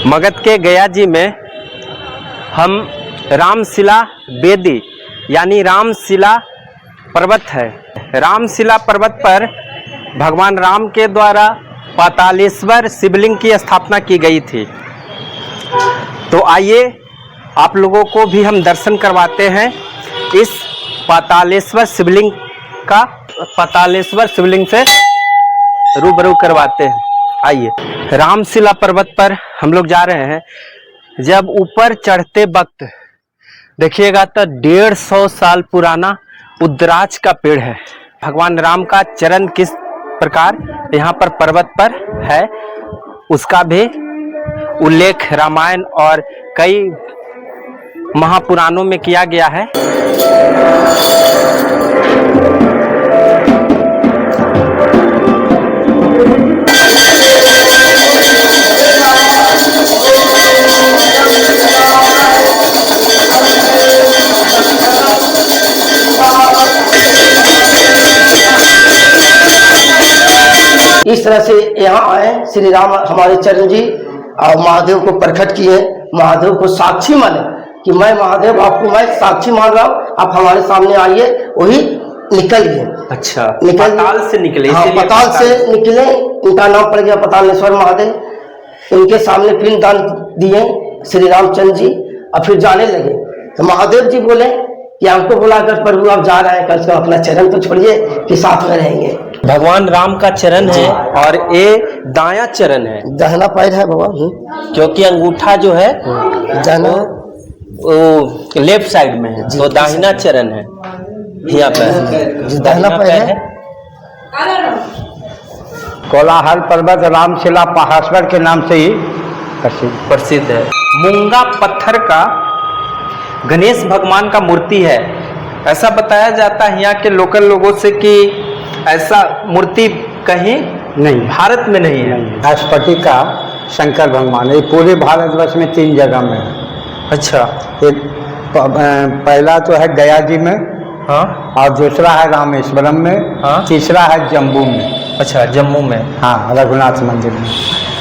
मगध के गया जी में हम रामशिला बेदी यानी रामशिला पर्वत है। रामशिला पर्वत पर भगवान राम के द्वारा पातालेश्वर शिवलिंग की स्थापना की गई थी। तो आइए आप लोगों को भी हम दर्शन करवाते हैं इस पातालेश्वर शिवलिंग का। पातालेश्वर शिवलिंग से रूबरू करवाते हैं। आइए, रामशिला पर्वत पर हम लोग जा रहे हैं। जब ऊपर चढ़ते वक्त देखिएगा तो 150 साल पुराना उद्राज का पेड़ है। भगवान राम का चरण किस प्रकार यहाँ पर पर्वत पर है उसका भी उल्लेख रामायण और कई महापुराणों में किया गया है। इस तरह से यहाँ आए श्री राम हमारे चरण जी और महादेव को प्रकट किए। महादेव को साक्षी माने कि मैं महादेव आपको मैं साक्षी मान रहा हूँ, आप हमारे सामने आइए। वही निकल गए। अच्छा, निकल पाताल से निकले। हाँ, पाताल से निकले। उनका नाम पड़ गया पातालेश्वर महादेव। उनके सामने पिंड दान दिए श्री रामचंद्र जी और फिर जाने लगे। तो महादेव जी बोले कि हमको बुलाकर प्रभु आप जा रहे हैं, कल से अपना चरण तो छोड़िए कि साथ में रहेंगे। भगवान राम का चरण है और ये दायां चरण है, दाहिना पैर है बाबा, क्योंकि अंगूठा जो है वो लेफ्ट साइड में है, तो दाहिना चरण है। यहाँ पे दाहिना पैर है। कोलाहल पर्वत रामशिला पहाड़ेश्वर के नाम से ही प्रसिद्ध है। मूंगा पत्थर का गणेश भगवान का मूर्ति है। ऐसा बताया जाता है यहाँ के लोकल लोगों से कि ऐसा मूर्ति कहीं नहीं, भारत में नहीं है। राष्ट्रपति का शंकर भगवान ये पूरे भारतवर्ष में 3 जगह में है। अच्छा, एक पहला तो है गया जी में, हाँ, और दूसरा है रामेश्वरम में, हाँ, तीसरा है जम्मू में। अच्छा, जम्मू में, हाँ, रघुनाथ मंदिर में।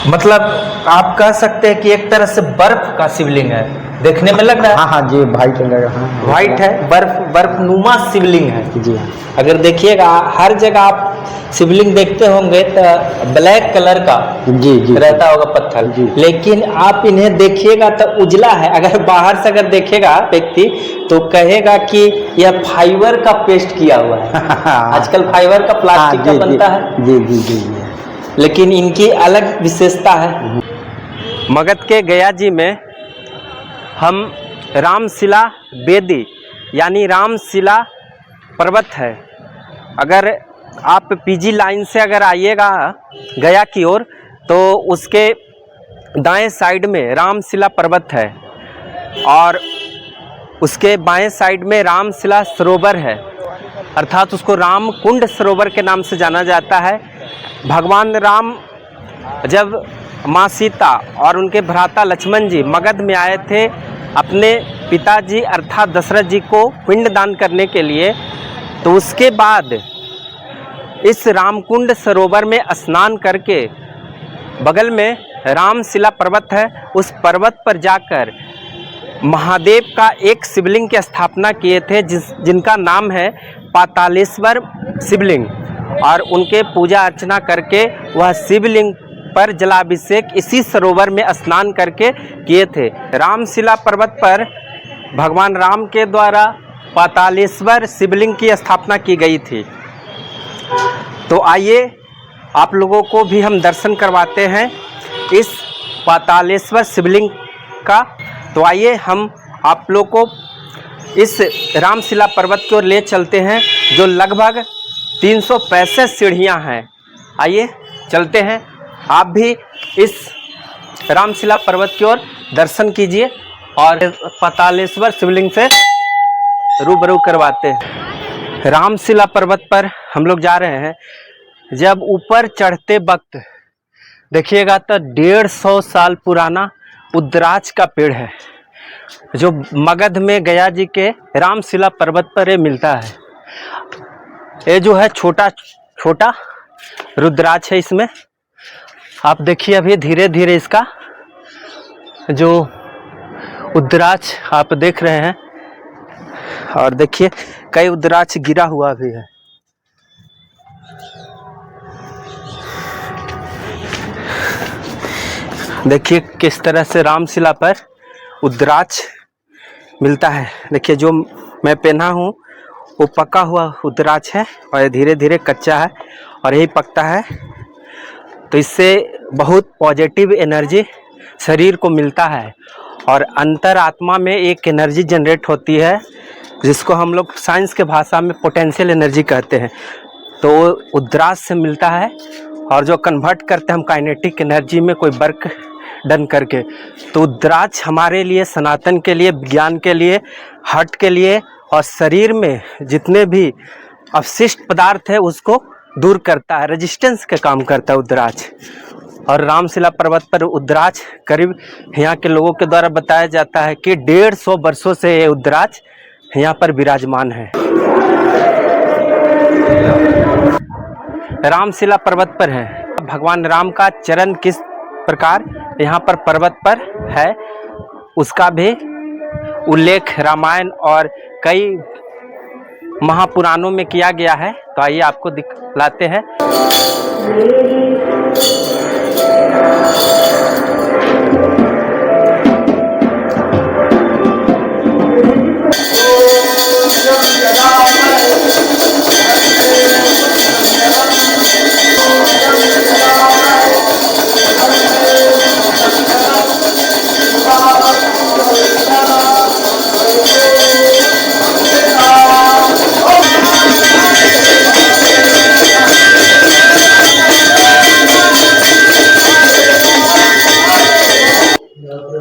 मतलब आप कह सकते हैं कि एक तरह से बर्फ का शिवलिंग है, देखने में लग रहा है। हाँ हाँ जी, वाइट लगा। हाँ, व्हाइट है, बर्फनुमा शिवलिंग है जी हाँ। अगर देखिएगा हर जगह आप शिवलिंग देखते होंगे तो ब्लैक कलर का जी जी रहता होगा पत्थर, लेकिन आप इन्हें देखिएगा तो उजला है। अगर बाहर से अगर देखेगा व्यक्ति तो कहेगा कि यह फाइबर का पेस्ट किया हुआ है। आजकल फाइबर का प्लास्टिक का बनता है। जी जी जी जी, लेकिन इनकी अलग विशेषता है। मगध के गया जी में हम रामशिला बेदी यानी रामशिला पर्वत है। अगर आप पीजी लाइन से अगर आइएगा गया की ओर तो उसके दाएं साइड में रामशिला पर्वत है और उसके बाएं साइड में रामशिला सरोवर है, अर्थात उसको राम कुंड सरोवर के नाम से जाना जाता है। भगवान राम जब माँ सीता और उनके भ्राता लक्ष्मण जी मगध में आए थे अपने पिताजी अर्थात दशरथ जी को पिंड दान करने के लिए, तो उसके बाद इस रामकुंड सरोवर में स्नान करके बगल में रामशिला पर्वत है, उस पर्वत पर जाकर महादेव का एक शिवलिंग की स्थापना किए थे जिनका नाम है पातालेश्वर शिवलिंग, और उनके पूजा अर्चना करके वह शिवलिंग पर जलाभिषेक इसी सरोवर में स्नान करके किए थे। रामशिला पर्वत पर भगवान राम के द्वारा पातालेश्वर शिवलिंग की स्थापना की गई थी। तो आइए आप लोगों को भी हम दर्शन करवाते हैं इस पातालेश्वर शिवलिंग का। तो आइए हम आप लोग को इस रामशिला पर्वत की ओर ले चलते हैं जो लगभग 365 सीढ़ियाँ हैं। आइए चलते हैं, आप भी इस रामशिला पर्वत की ओर दर्शन कीजिए और पातालेश्वर शिवलिंग से रूबरू करवाते हैं। रामशिला पर्वत पर हम लोग जा रहे हैं। जब ऊपर चढ़ते वक्त देखिएगा तो 150 साल पुराना उद्राज का पेड़ है जो मगध में गया जी के रामशिला पर्वत पर ये मिलता है। ये जो है छोटा छोटा रुद्राक्ष है। इसमें आप देखिए अभी धीरे धीरे इसका जो उद्राज आप देख रहे हैं, और देखिए कई उद्राज गिरा हुआ भी है। देखिए किस तरह से रामशिला पर उद्राज मिलता है। देखिए जो मैं पहना हूँ वो पका हुआ उद्राज है और ये धीरे धीरे कच्चा है और यही पकता है, तो इससे बहुत पॉजिटिव एनर्जी शरीर को मिलता है और अंतरात्मा में एक एनर्जी जनरेट होती है जिसको हम लोग साइंस के भाषा में पोटेंशियल एनर्जी कहते हैं। तो वो उद्राज से मिलता है और जो कन्वर्ट करते हैं हम काइनेटिक एनर्जी में कोई वर्क डन करके। तो उद्राज हमारे लिए, सनातन के लिए, विज्ञान के लिए, हार्ट के लिए और शरीर में जितने भी अवशिष्ट पदार्थ है उसको दूर करता है, रेजिस्टेंस का काम करता है उद्राज। और रामशिला पर्वत पर उद्राज करीब यहाँ के लोगों के द्वारा बताया जाता है कि 150 वर्षों से ये उद्राज यहाँ पर विराजमान है। रामशिला पर्वत पर है। भगवान राम का चरण किस प्रकार यहाँ पर पर्वत पर है उसका भी उल्लेख रामायण और कई महापुराणों में किया गया है। तो आइए आपको दिखलाते हैं।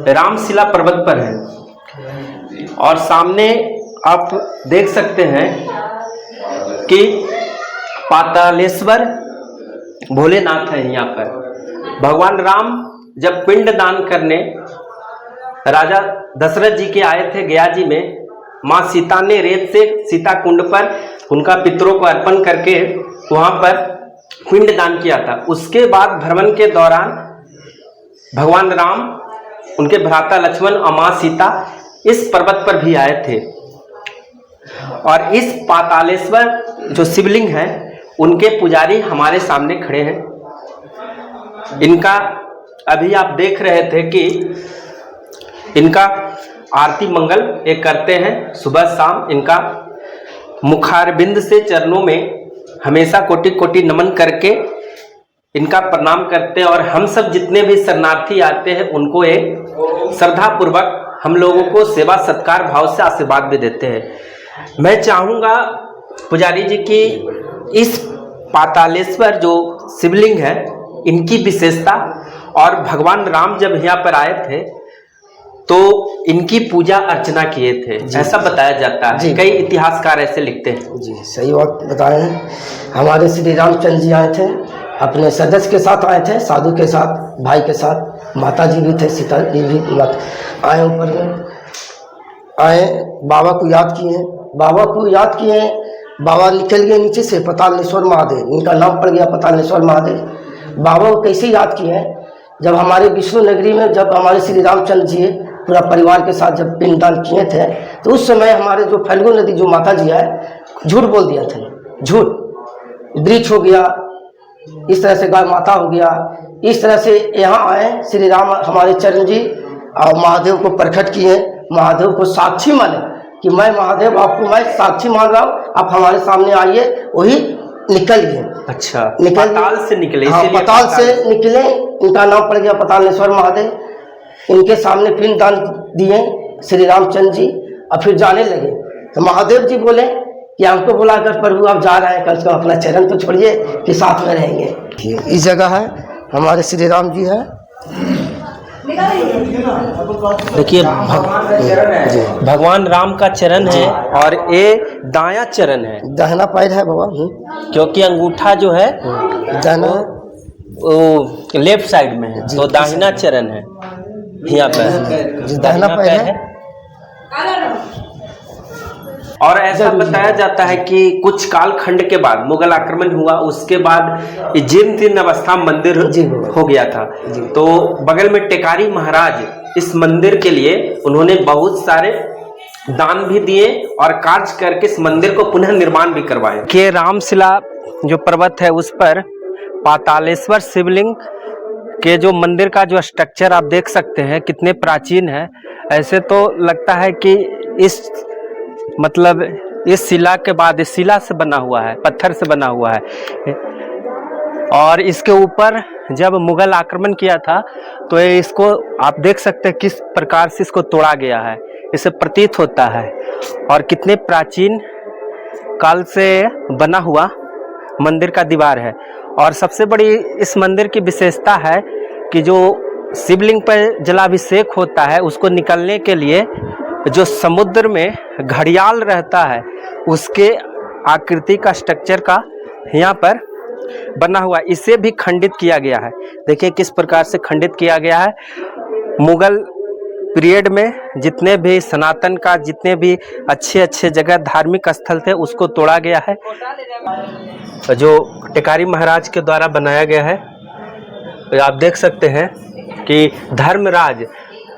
रामशिला पर्वत पर है और सामने आप देख सकते हैं कि पातालेश्वर भोलेनाथ है। यहाँ पर भगवान राम जब पिंड दान करने राजा दशरथ जी के आए थे गया जी में, माँ सीता ने रेत से सीता कुंड पर उनका पितरों को अर्पण करके वहाँ पर पिंड दान किया था। उसके बाद भ्रमण के दौरान भगवान राम, उनके भ्राता लक्ष्मण और माँ सीता इस पर्वत पर भी आए थे। और इस पातालेश्वर जो शिवलिंग है उनके पुजारी हमारे सामने खड़े हैं। इनका अभी आप देख रहे थे कि इनका आरती मंगल एक करते हैं सुबह शाम। इनका मुखारबिंद से चरणों में हमेशा कोटि कोटि नमन करके इनका प्रणाम करते हैं। और हम सब जितने भी शरणार्थी आते हैं उनको एक श्रद्धा पूर्वक हम लोगों को सेवा सत्कार भाव से आशीर्वाद भी देते हैं। मैं चाहूँगा पुजारी जी की इस पातालेश्वर जो शिवलिंग है इनकी विशेषता, और भगवान राम जब यहाँ पर आए थे तो इनकी पूजा अर्चना किए थे, ऐसा बताया जाता है। कई इतिहासकार ऐसे लिखते हैं। जी सही बात बताए हैं। हमारे श्री रामचंद्र जी आए थे, अपने सदस्य के साथ आए थे, साधु के साथ, भाई के साथ, माता जी भी थे, सीता जी भी आए। ऊपर में आए, बाबा को याद किए, बाबा को याद किए। बाबा निकल गए नीचे से, पातालेश्वर महादेव, इनका नाम पड़ गया पातालेश्वर महादेव। बाबा को कैसे याद किए? जब हमारे विष्णु नगरी में जब हमारे श्री रामचंद्र जी पूरा परिवार के साथ जब पिंडदान किए थे तो उस समय हमारे जो फल्गु नदी जो माता जी है झूठ बोल दिया था, झूठ, वृक्ष हो गया, इस तरह से गाय माता हो गया। इस तरह से यहाँ आए श्री राम हमारे चरण जी और महादेव को प्रकट किए, महादेव को साक्षी माने कि मैं महादेव आपको मैं साक्षी मान रहा हूँ, आप हमारे सामने आइए। वही निकल गए। अच्छा, पाताल से निकले? हाँ, पाताल से निकले। इनका नाम पड़ गया पातालेश्वर महादेव। इनके सामने पिंड दान दिए श्री रामचंद्र जी और फिर जाने लगे। तो महादेव जी बोले कि हमको बुलाकर प्रभु आप जा रहे हैं, कम से कम अपना चरण तो छोड़िए कि साथ में रहेंगे। इस जगह है हमारे श्री राम जी है। देखिए भगवान राम का चरण है और ये दायां चरण है, दाहिना पैर है बाबा, क्योंकि अंगूठा जो है दाहिना वो लेफ्ट साइड में है, तो दाहिना चरण है। यहाँ पे दाहिना पैर है। और ऐसा बताया जाता है कि कुछ काल खंड के बाद मुगल आक्रमण हुआ, उसके बाद ये जीर्ण तीर्ण अवस्था मंदिर हो गया था। तो बगल में टेकारी महाराज इस मंदिर के लिए उन्होंने बहुत सारे दान भी दिए और कार्य करके इस मंदिर को पुनः निर्माण भी करवाए। के रामशिला जो पर्वत है उस पर पातालेश्वर शिवलिंग के जो मंदिर का जो स्ट्रक्चर आप देख सकते हैं कितने प्राचीन है। ऐसे तो लगता है कि इस मतलब इस शिला के बाद इस शिला से बना हुआ है, पत्थर से बना हुआ है। और इसके ऊपर जब मुगल आक्रमण किया था तो ये इसको आप देख सकते हैं किस प्रकार से इसको तोड़ा गया है, इसे प्रतीत होता है। और कितने प्राचीन काल से बना हुआ मंदिर का दीवार है। और सबसे बड़ी इस मंदिर की विशेषता है कि जो शिवलिंग पर जलाभिषेक होता है उसको निकलने के लिए जो समुद्र में घड़ियाल रहता है उसके आकृति का स्ट्रक्चर का यहाँ पर बना हुआ, इसे भी खंडित किया गया है। देखिए किस प्रकार से खंडित किया गया है। मुगल पीरियड में जितने भी सनातन का जितने भी अच्छे अच्छे जगह धार्मिक स्थल थे उसको तोड़ा गया है, जो टेकारी महाराज के द्वारा बनाया गया है। तो आप देख सकते हैं कि धर्मराज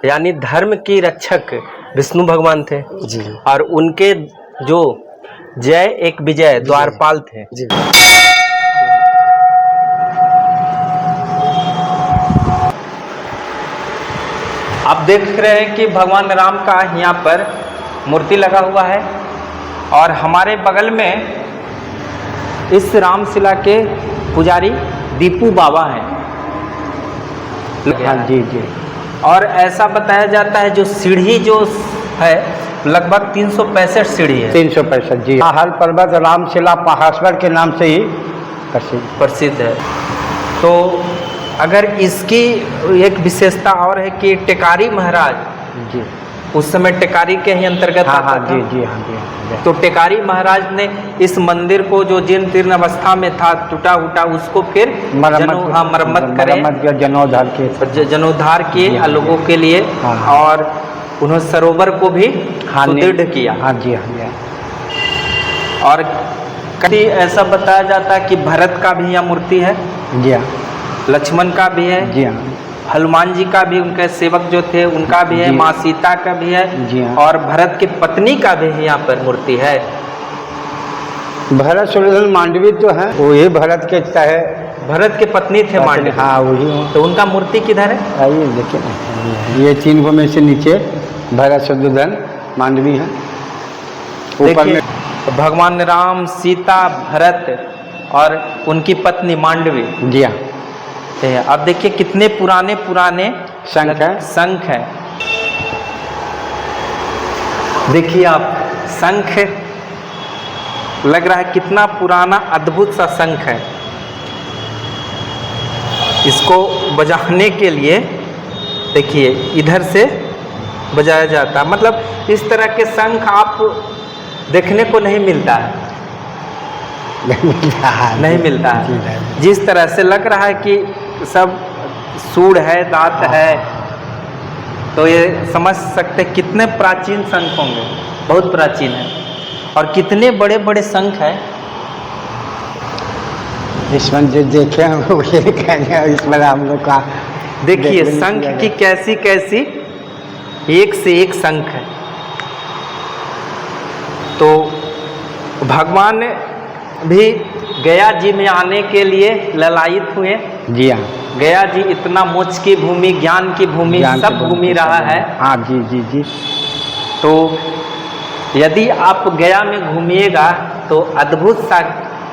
यानी धर्म की रक्षक विष्णु भगवान थे जी। और उनके जो जय एक विजय द्वारपाल थे जी। आप देख रहे हैं कि भगवान राम का यहाँ पर मूर्ति लगा हुआ है और हमारे बगल में इस रामशिला के पुजारी दीपू बाबा हैं। हाँ जी जी। और ऐसा बताया जाता है जो सीढ़ी जो है लगभग 365 सीढ़ी है। 365 जी। हर पर्वत रामशिला पहाड़ेश्वर के नाम से ही प्रसिद्ध है। तो अगर इसकी एक विशेषता और है कि टेकारी महाराज जी उस समय टेकारी के ही अंतर्गत हाँ आता हाँ था। जी जी हाँ जी। तो टेकारी महाराज ने इस मंदिर को जो जीर्ण तीर्ण अवस्था में था टूटा उटा उसको फिर मरम्मत करे, जनोद्धार किए लोगों के लिए। हाँ। और उन्होंने सरोवर को भी सुदृढ़ किया। हाँ जी हाँ जी। और कभी ऐसा बताया जाता है कि भरत का भी यहाँ मूर्ति है जी हाँ। लक्ष्मण का भी है जी हाँ। हनुमान जी का भी, उनके सेवक जो थे उनका भी है, माँ सीता का भी है जी हाँ। और भरत की पत्नी का भी यहाँ पर मूर्ति है। भरत शत्रुघ्न मांडवी तो है, वो ये भरत के है, भरत के पत्नी थे मांडवी। हाँ वही। तो उनका मूर्ति किधर है? आइए देखिए ना, ये 3 को में से नीचे भरत शत्रुघ्न मांडवी है। ऊपर में भगवान राम, सीता, भरत और उनकी पत्नी मांडवी। जी हाँ। अब देखिए कितने पुराने पुराने शंख है। देखिए आप शंख लग रहा है कितना पुराना अद्भुत सा शंख है। इसको बजाने के लिए देखिए इधर से बजाया जाता है। मतलब इस तरह के शंख आप देखने को नहीं मिलता है, नहीं मिलता है। जिस तरह से लग रहा है कि सब सूंड है, दांत है, तो ये समझ सकते कितने प्राचीन शंख होंगे, बहुत प्राचीन है। और कितने बड़े बड़े शंख हैं। इसमें जो देखे हम ये कहेंगे, इसमें हम लोग का देखिए शंख की कैसी कैसी एक से एक शंख है। तो भगवान भी गया जी में आने के लिए ललायित हुए। जी हाँ। गया जी इतना मोक्ष की भूमि, ज्ञान की भूमि, सब घूमी रहा है। हाँ जी जी जी। तो यदि आप गया में घूमिएगा तो अद्भुत सा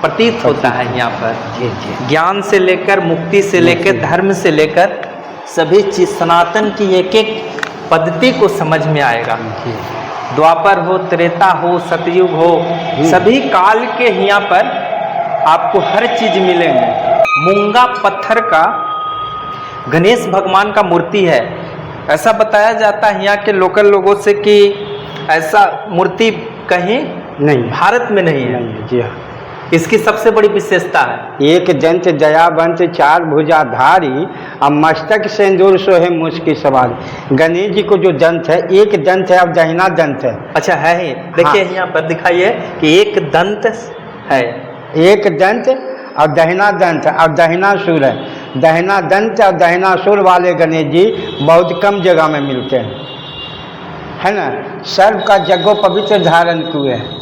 प्रतीत होता है यहाँ पर। जी जी। ज्ञान से लेकर मुक्ति से लेकर धर्म से लेकर सभी चीज सनातन की एक एक पद्धति को समझ में आएगा। द्वापर हो, त्रेता हो, सतयुग हो, सभी काल के यहाँ पर आपको हर चीज मिलेंगे। मूंगा पत्थर का गणेश भगवान का मूर्ति है। ऐसा बताया जाता है यहाँ के लोकल लोगों से कि ऐसा मूर्ति कहीं नहीं, भारत में नहीं है। जी हाँ। इसकी सबसे बड़ी विशेषता है। एक दंत दयावंत चार भुजाधारी और मस्तक सिंदूर सोहे मुझकी सवारी। गणेश जी को जो दंत है, एक दंत है और दहिना दंत है। अच्छा है ही, देखिए हाँ। यहाँ पर दिखाइए कि एक दंत है, एक दंत और दहिना दंत और दहिना सुर है। दहिना दंत और दहिना सुर वाले गणेश जी बहुत कम जगह में मिलते हैं, है ना। सर्व का जगो पवित्र धारण किए हैं।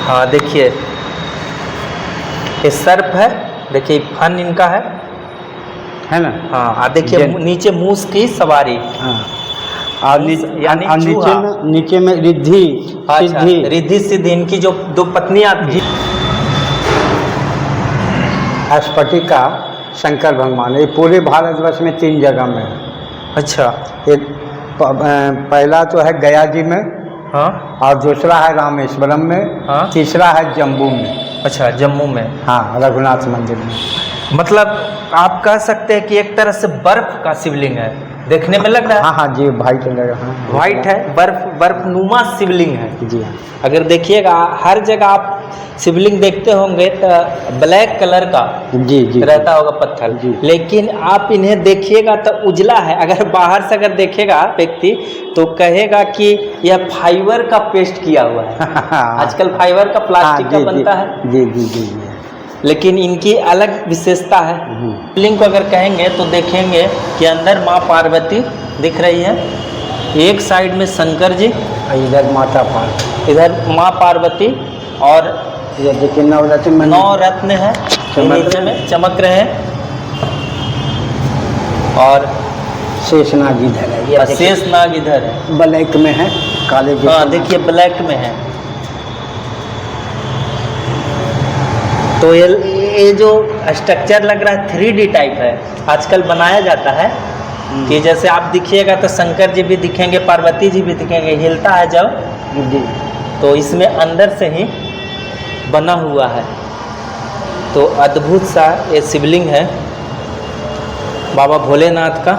हाँ देखिए ये सर्प है, देखिए फन इनका है ना। हाँ। आप देखिए नीचे मूस की सवारी। हाँ। और यानी नीचे में रिद्धि सिद्धि। रिद्धि सिद्धि इनकी जो दो पत्नियां थी। स्फटिका शंकर भगवान, ये पूरे भारतवर्ष में 3 जगह में है। अच्छा। एक पहला तो है गया जी में, हाँ। और दूसरा है रामेश्वरम में, हाँ। तीसरा है जम्मू में। अच्छा जम्मू में। हाँ, रघुनाथ मंदिर में। मतलब आप कह सकते हैं कि एक तरह से बर्फ का शिवलिंग है, देखने में लग रहा है। हाँ हाँ जी, वाइट लग रहा है। वाइट है, बर्फ नुमा शिवलिंग है। जी हाँ। अगर देखिएगा हर जगह आप शिवलिंग देखते होंगे तो ब्लैक कलर का जी जी रहता होगा पत्थर, जी। लेकिन आप इन्हें देखिएगा तो उजला है। अगर बाहर से अगर देखेगा व्यक्ति तो कहेगा कि यह फाइबर का पेस्ट किया हुआ है। आजकल फाइबर का प्लास्टिक का बनता है। जी जी जी जी। लेकिन इनकी अलग विशेषता है। शिवलिंग को अगर कहेंगे तो देखेंगे कि अंदर माँ पार्वती दिख रही है, एक साइड में शंकर जी, इधर माता पार्वती, इधर माँ पार्वती, और ये देखिए नवरत्न 9 रत्न है नीचे में चमक रहे हैं, और शेषनाग इधर है। ये शेषनाग इधर है, ब्लैक में है, काले। हाँ देखिए ब्लैक में है। तो ये जो स्ट्रक्चर लग रहा है 3D टाइप है, आजकल बनाया जाता है कि जैसे आप दिखिएगा तो शंकर जी भी दिखेंगे, पार्वती जी भी दिखेंगे, हिलता है जब जी, तो इसमें अंदर से ही बना हुआ है। तो अद्भुत सा ये शिवलिंग है बाबा भोलेनाथ का।